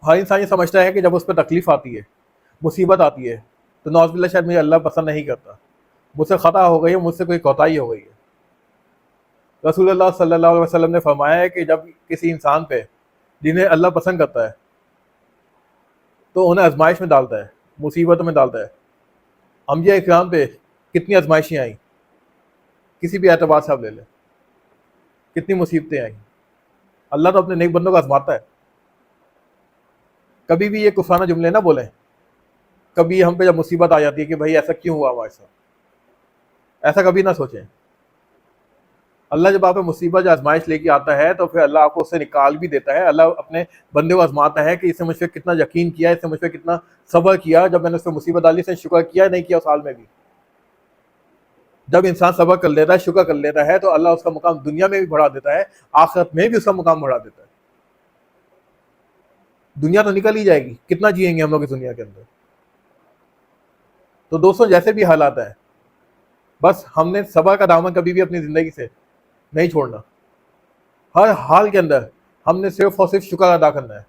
ہر انسان یہ سمجھتا ہے کہ جب اس پہ تکلیف آتی ہے، مصیبت آتی ہے، تو نعوذ باللہ شاید مجھے اللہ پسند نہیں کرتا، مجھ سے خطا ہو گئی ہے، مجھ سے کوئی کوتاہی ہو گئی ہے۔ رسول اللہ صلی اللہ علیہ وسلم نے فرمایا ہے کہ جب کسی انسان پہ جنہیں اللہ پسند کرتا ہے تو انہیں آزمائش میں ڈالتا ہے، مصیبتوں میں ڈالتا ہے۔ انبیاء اکرام پہ کتنی آزمائشیں آئیں، کسی بھی اعتبار سے آپ لے لیں، کتنی مصیبتیں آئیں۔ اللہ تو اپنے نیک بندوں کو آزماتا ہے۔ کبھی بھی یہ کفرانہ جملے نہ بولیں، کبھی ہم پہ جب مصیبت آ جاتی ہے کہ بھائی ایسا کیوں ہوا ہمارے ساتھ، ایسا کبھی نہ سوچیں۔ اللہ جب آپ پہ مصیبت یا آزمائش لے کے آتا ہے تو پھر اللہ آپ کو اس سے نکال بھی دیتا ہے۔ اللہ اپنے بندے کو آزماتا ہے کہ اس نے مجھ پہ کتنا یقین کیا، اس نے مجھ پہ کتنا صبر کیا، جب میں نے اس پہ مصیبت ڈالی اس نے شکر کیا نہیں کیا اس حال میں بھی۔ جب انسان صبر کر لیتا ہے، شکر کر لیتا ہے، تو اللہ اس کا مقام دنیا میں بھی بڑھا دیتا ہے، آخرت میں بھی اس کا مقام بڑھا دیتا ہے۔ دنیا تو نکل ہی جائے گی، کتنا جئیں گے ہم لوگ اس دنیا کے اندر۔ تو دوستوں جیسے بھی حالات ہیں، بس ہم نے صبر کا دامن کبھی بھی اپنی زندگی سے نہیں چھوڑنا۔ ہر حال کے اندر ہم نے صرف اور صرف شکر ادا کرنا ہے۔